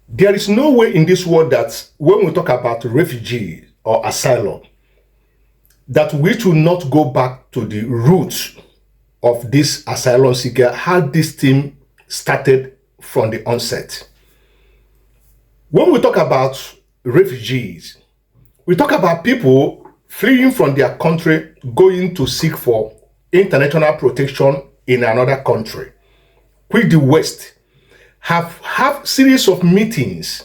There is no way in this world that when we talk about refugee or asylum, that we should not go back to the roots of this asylum seeker, how this thing started from the onset. When we talk about refugees, we talk about people fleeing from their country, going to seek for international protection in another country, which the West have series of meetings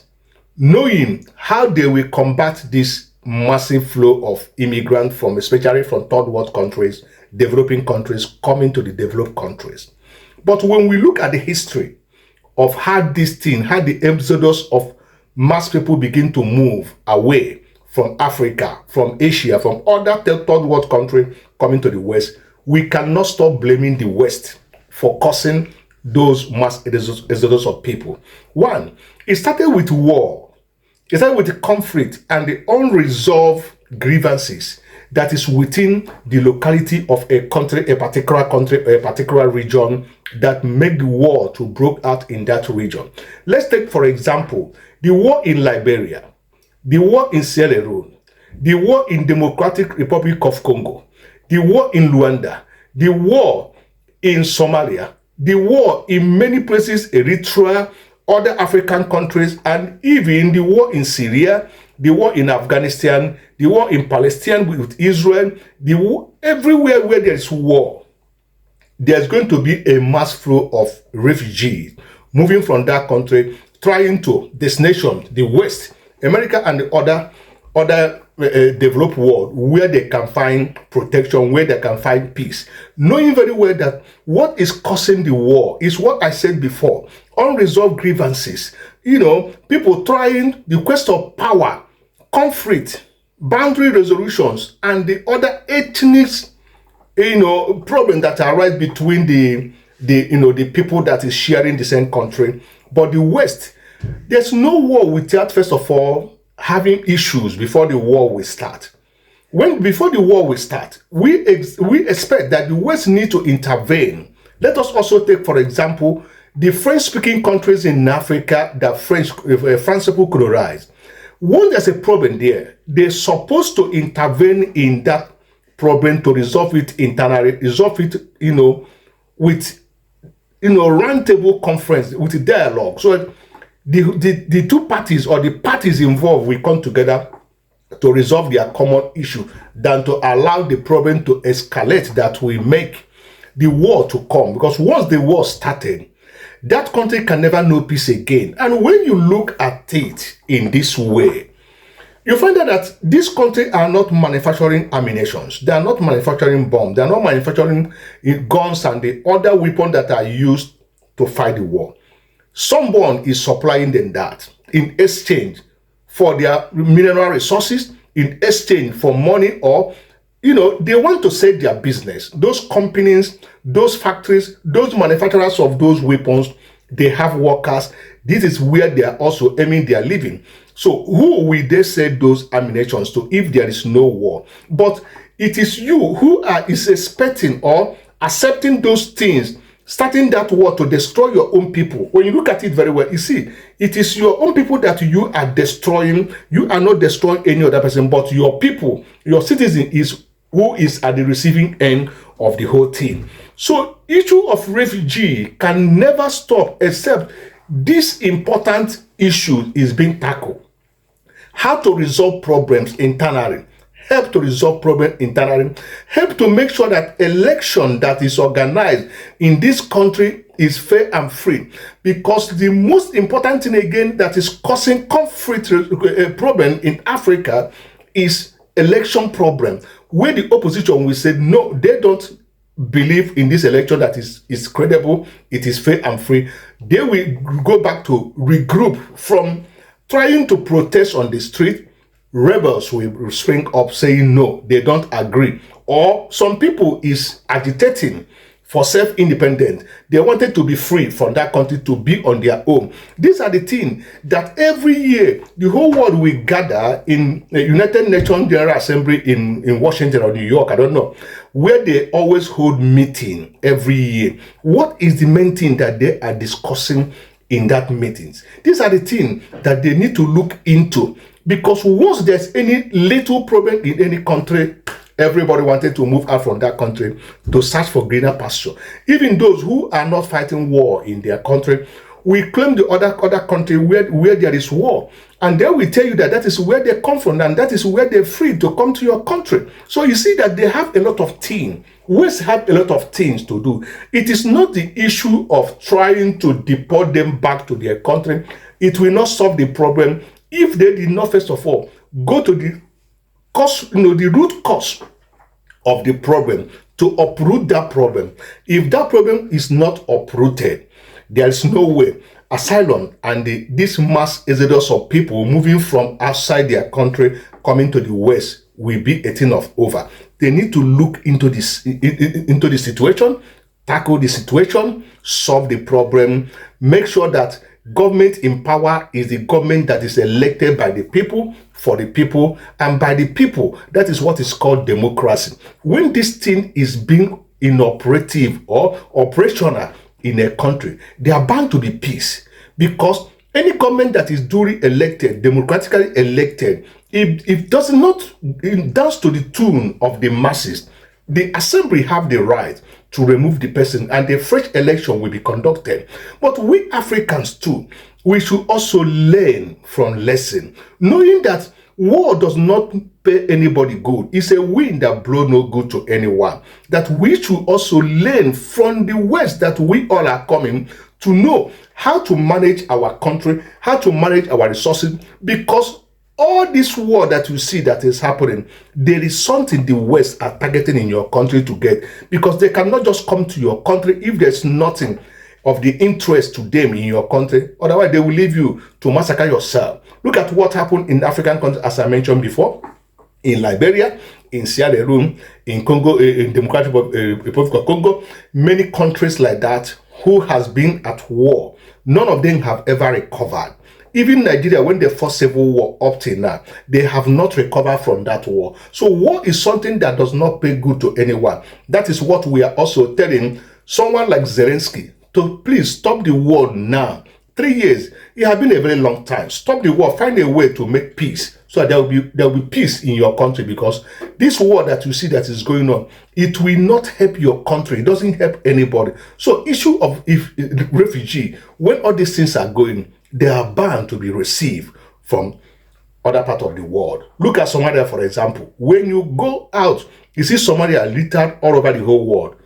knowing how they will combat this massive flow of immigrants from, especially from third world countries, developing countries, coming to the developed countries. But when we look at the history of how this thing, how the exodus of mass people begin to move away from Africa, from Asia, from other third world countries coming to the West, we cannot stop blaming the West for causing those mass exodus of people. One, it started with war. It started with the conflict and the unresolved grievances that is within the locality of a country, a particular country, or a particular region that make the war to break out in that region. Let's take, for example, the war in Liberia, the war in Sierra Leone, the war in Democratic Republic of Congo, the war in Rwanda, the war in Somalia, the war in many places, Eritrea, other African countries, and even the war in Syria, the war in Afghanistan, the war in Palestine with Israel, the war, everywhere where there is war, there's going to be a mass flow of refugees moving from that country, trying to, this nation, the West, America and the other developed world, where they can find protection, where they can find peace, knowing very well that what is causing the war is what I said before: unresolved grievances. People trying the quest of power, conflict, boundary resolutions, and the other ethnic, problem that arise between the people that is sharing the same country. But the West, there's no war without, first of all, having issues before the war will start. Before the war will start, we expect that the West need to intervene. Let us also take, for example, the French-speaking countries in Africa that France people colonized. When there's a problem there, they're supposed to intervene in that problem to resolve it internally, resolve it, with, roundtable conference, with dialogue. So the two parties or the parties involved will come together to resolve their common issue than to allow the problem to escalate that will make the war to come. Because once the war started, that country can never know peace again. And when you look at it in this way, you find out that these countries are not manufacturing ammunition, they are not manufacturing bombs, they are not manufacturing guns and the other weapons that are used to fight the war. Someone is supplying them that in exchange for their mineral resources, in exchange for money, or they want to sell their business. Those companies, those factories, those manufacturers of those weapons, they have workers. This is where they are also aiming their living. So who will they sell those ammunitions to if there is no war? But it is you who is expecting or accepting those things, starting that war to destroy your own people. When you look at it very well, you see, it is your own people that you are destroying. You are not destroying any other person, but your people, your citizen is who is at the receiving end of the whole thing. So issue of refugee can never stop except this important issue is being tackled. How to resolve problems internally, help to resolve problems internally, help to make sure that election that is organized in this country is fair and free. Because the most important thing again that is causing conflict problem in Africa is election problem, where the opposition will say no, they don't believe in this election that is credible, it is fair and free. They will go back to regroup from trying to protest on the street. Rebels will spring up saying no, they don't agree. Or some people is agitating for self-independence. They wanted to be free from that country, to be on their own. These are the things that every year the whole world will gather in the United Nations General Assembly in Washington or New York, I don't know, where they always hold meeting every year. What is the main thing that they are discussing in that meetings. These are the things that they need to look into, because once there's any little problem in any country, everybody wanted to move out from that country to search for greener pasture. Even those who are not fighting war in their country, we claim the other country where there is war, and then we tell you that is where they come from, and that is where they're free to come to your country. So you see that they have a lot of things. West have a lot of things to do. It is not the issue of trying to deport them back to their country. It will not solve the problem if they did not, first of all, go to the cause, the root cause of the problem, to uproot that problem. If that problem is not uprooted, there is no way asylum and this mass exodus of people moving from outside their country coming to the West will be a thing of over. They need to look into this, into the situation, tackle the situation, solve the problem, make sure that government in power is the government that is elected by the people, for the people, and by the people. That is what is called democracy. When this thing is being inoperative or operational in a country, there are bound to be peace, because any government that is duly elected, democratically elected, it does not dance to the tune of the masses. The assembly have the right to remove the person, and a fresh election will be conducted. But we Africans too, we should also learn from lesson, knowing that war does not pay anybody good. It's a wind that blows no good to anyone. That we should also learn from the West, that we all are coming to know how to manage our country, how to manage our resources, because all this war that you see that is happening, there is something the West are targeting in your country to get, because they cannot just come to your country if there's nothing of the interest to them in your country. Otherwise, they will leave you to massacre yourself. Look at what happened in African countries, as I mentioned before, in Liberia, in Sierra Leone, in Congo, in Democratic Republic of Congo, many countries like that who has been at war. None of them have ever recovered. Even Nigeria, when they fought civil war up till now, they have not recovered from that war. So war is something that does not pay good to anyone. That is what we are also telling someone like Zelensky to please stop the war now. 3 years, it has been a very long time. Stop the war, find a way to make peace, so there will be peace in your country, because this war that you see that is going on, it will not help your country. It doesn't help anybody. So issue of refugee, when all these things are going, they are bound to be received from other part of the world. Look at Somalia, for example. When you go out, you see Somalia littered all over the whole world.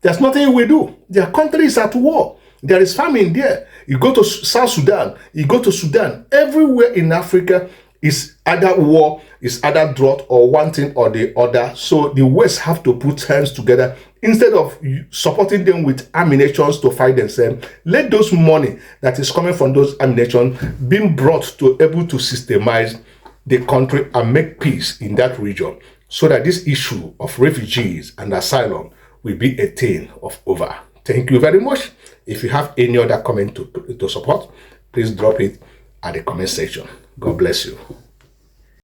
There's nothing we do. Their country is at war. There is famine there. You go to South Sudan, you go to Sudan, everywhere in Africa is either war, is either drought, or one thing or the other. So the West have to put hands together. Instead of supporting them with ammunition to fight themselves, let those money that is coming from those ammunition being brought to able to systemize the country and make peace in that region, so that this issue of refugees and asylum will be a thing of over. Thank you very much. If you have any other comment to support, please drop it at the comment section. God bless you.